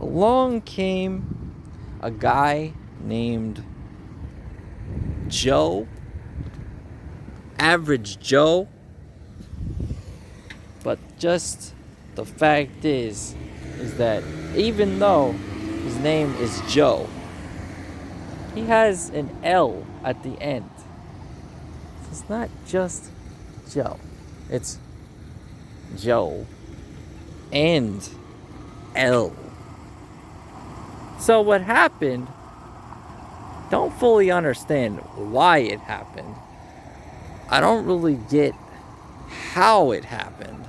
along came a guy named Joe. Average Joe. But just the fact is that even though his name is Joe, he has an L at the end. So it's not just Joe. It's Joe and L. So what happened, don't fully understand why it happened. I don't really get how it happened.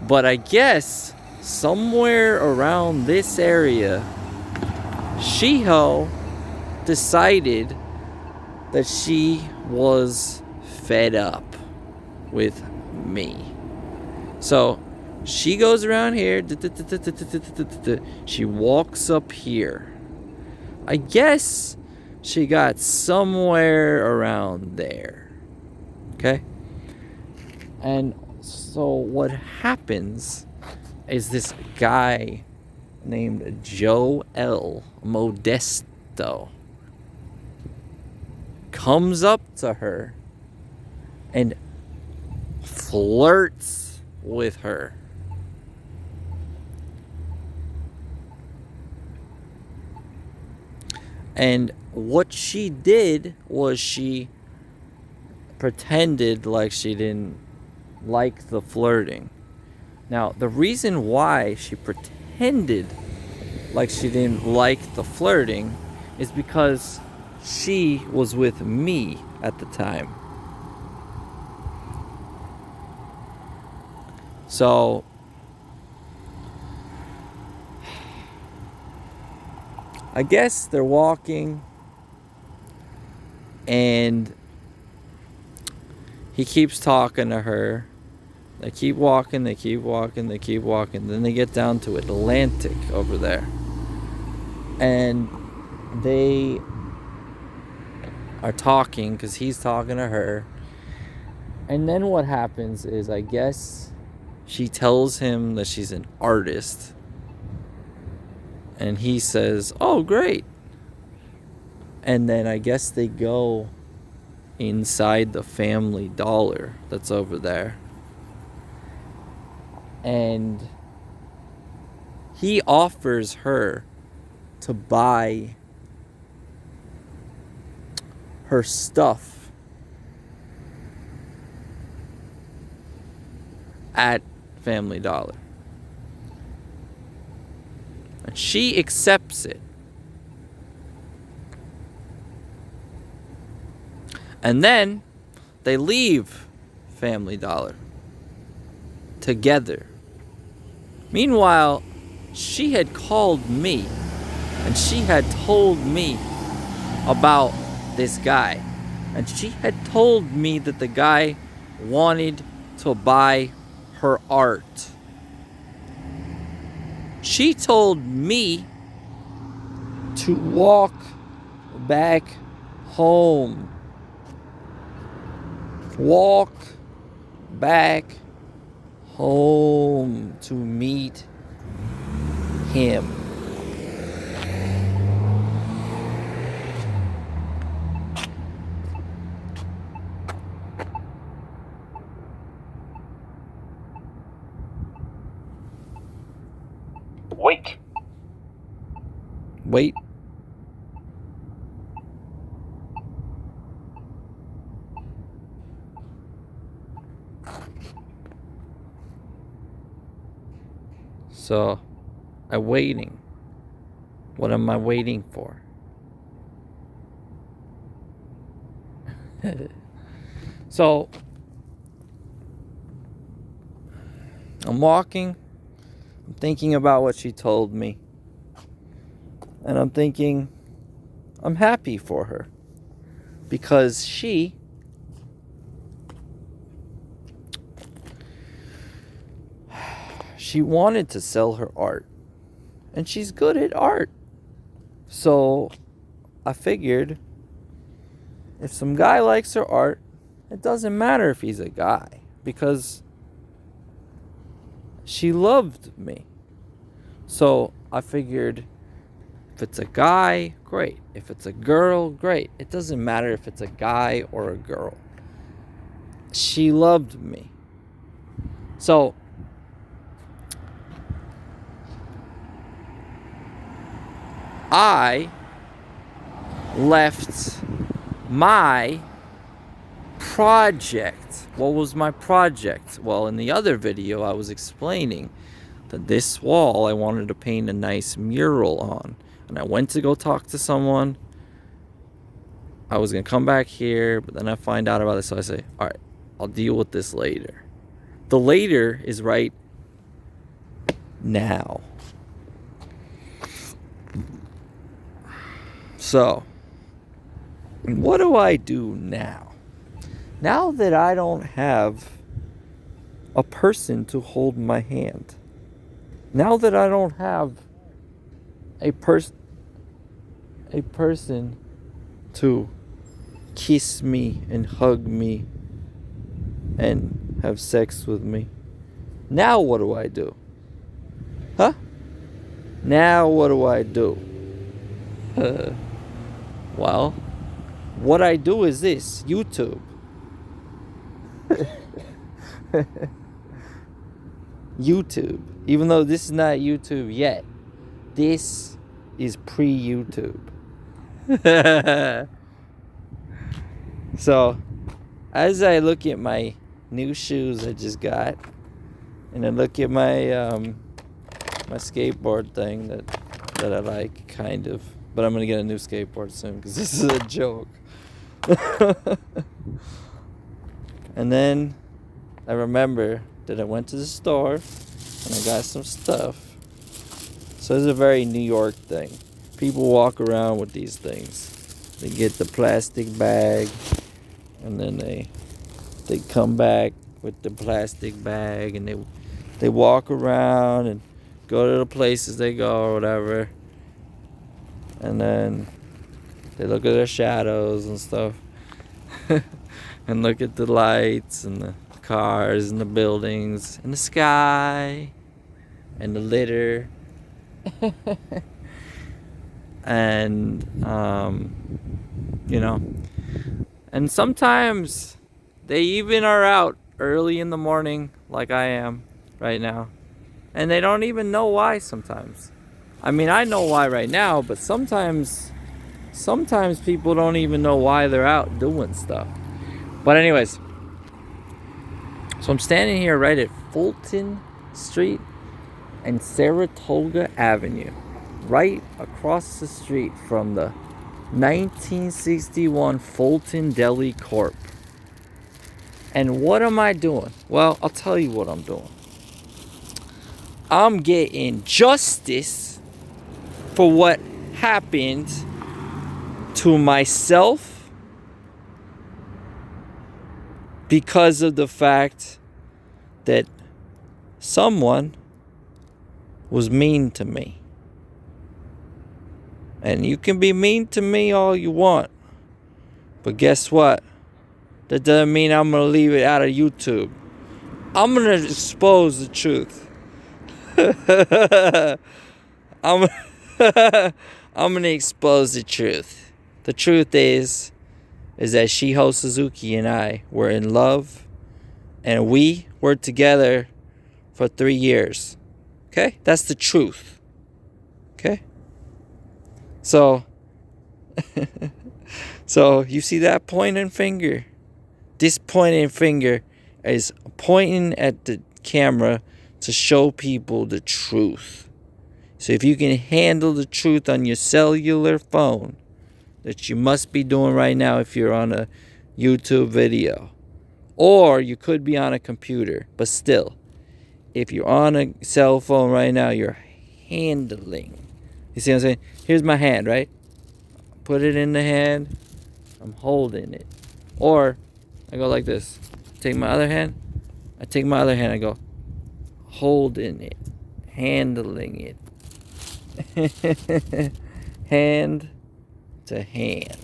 But I guess somewhere around this area, Shiho decided that she was fed up with me. So she goes around here, she walks up here. I guess she got somewhere around there. Okay? And so what happens is this guy named Joe L. Modesto comes up to her and flirts with her. And what she did was she pretended like she didn't like the flirting. Now, the reason why she pretended like she didn't like the flirting is because she was with me at the time. So I guess they're walking and he keeps talking to her. They keep walking. Then they get down to Atlantic over there. And they are talking because he's talking to her. And then what happens is, I guess she tells him that she's an artist. And he says, "Oh, great." And then I guess they go inside the Family Dollar that's over there. And he offers her to buy her stuff at Family Dollar. And she accepts it. And then they leave Family Dollar together. Meanwhile, she had called me and she had told me about this guy. And she had told me that the guy wanted to buy her art. She told me to walk back home. Walk back home to meet him. Wait. So, I'm waiting. What am I waiting for? So, I'm walking. I'm thinking about what she told me. And I'm thinking, I'm happy for her. Because she wanted to sell her art. And she's good at art. So I figured if some guy likes her art, it doesn't matter if he's a guy. Because she loved me. So I figured, if it's a guy, great. If it's a girl, great. It doesn't matter if it's a guy or a girl. She loved me. So I left my project. What was my project? Well, in the other video, I was explaining that this wall I wanted to paint a nice mural on. And I went to go talk to someone. I was going to come back here, but then I find out about it. So I say, all right, I'll deal with this later. The later is right now. So, what do I do now? Now that I don't have a person to hold my hand. Now that I don't have a person to kiss me and hug me and have sex with me. Now what do I do? Huh? Now what do I do? Well, what I do is this. YouTube. YouTube. Even though this is not YouTube yet. This is pre-YouTube. So, as I look at my new shoes I just got, and I look at my my skateboard thing that I like, kind of, but I'm gonna get a new skateboard soon because this is a joke. And then I remember that I went to the store and I got some stuff. So it's a very New York thing. People walk around with these things. They get the plastic bag, and then they come back with the plastic bag, and they walk around and go to the places they go or whatever. And then they look at their shadows and stuff. And look at the lights and the cars and the buildings and the sky and the litter. And you know, and sometimes they even are out early in the morning like I am right now, and they don't even know why. Sometimes, I mean, I know why right now, but sometimes people don't even know why they're out doing stuff. But anyways, so I'm standing here right at Fulton Street and Saratoga Avenue, right across the street from the 1961 Fulton Deli Corp. And what am I doing? Well, I'll tell you what I'm doing. I'm getting justice for what happened to myself because of the fact that someone was mean to me. And you can be mean to me all you want, but guess what? That doesn't mean I'm gonna leave it out of YouTube. I'm gonna expose the truth. I'm gonna expose the truth. The truth is that Shiho Suzuki and I were in love, and we were together for 3 years. Okay? That's the truth. Okay? So, so you see that pointing finger? This pointing finger is pointing at the camera to show people the truth. So if you can handle the truth on your cellular phone, that you must be doing right now if you're on a YouTube video, or you could be on a computer, but still, if you're on a cell phone right now, you're handling. You see what I'm saying? Here's my hand, right? Put it in the hand. I'm holding it. Or I go like this. Take my other hand. I take my other hand. I go holding it, handling it. Hand to hand.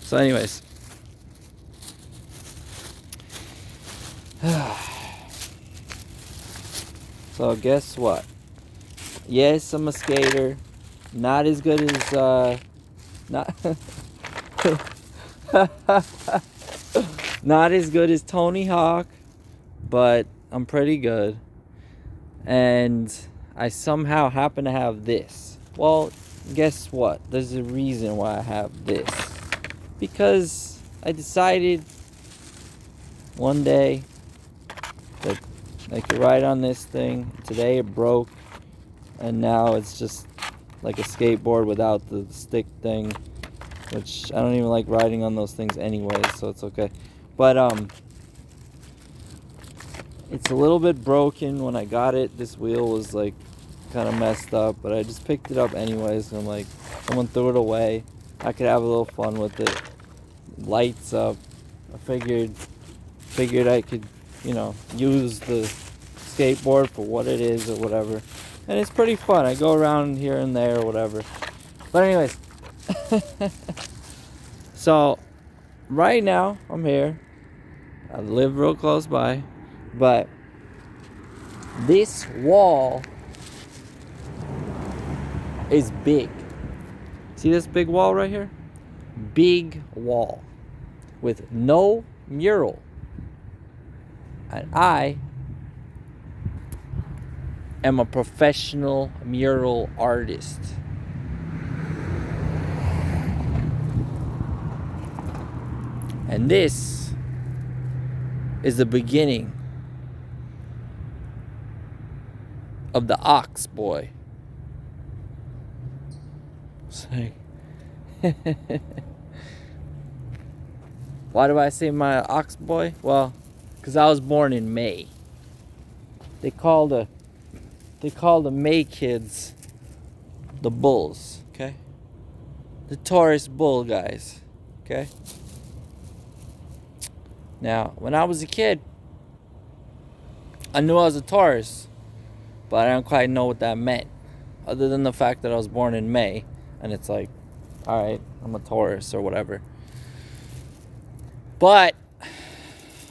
So anyways, So guess what? Yes, I'm a skater. Not as good as not not as good as Tony Hawk, but I'm pretty good. And I somehow happen to have this. Well, guess what? There's a reason why I have this. Because I decided one day that I could ride on this thing. Today it broke, and now it's just like a skateboard without the stick thing, which I don't even like riding on those things anyway, so it's okay. But it's a little bit broken. When I got it, this wheel was like kind of messed up, but I just picked it up anyways. I'm like, someone threw it away, I could have a little fun with it. Lights up. I figured I could, use the skateboard for what it is or whatever. And it's pretty fun. I go around here and there or whatever. But anyways, so right now I'm here. I live real close by, but this wall is big. See this big wall right here? Big wall with no mural. And I am a professional mural artist. And this is the beginning of the Ox Boy. It's like why do I say my Ox Boy? Well, because I was born in May. They call the May kids the bulls, okay? The Taurus bull guys, okay? Now, when I was a kid, I knew I was a Taurus, but I don't quite know what that meant, other than the fact that I was born in May, and it's like, all right, I'm a Taurus or whatever. But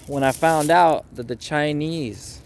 when I found out that the Chinese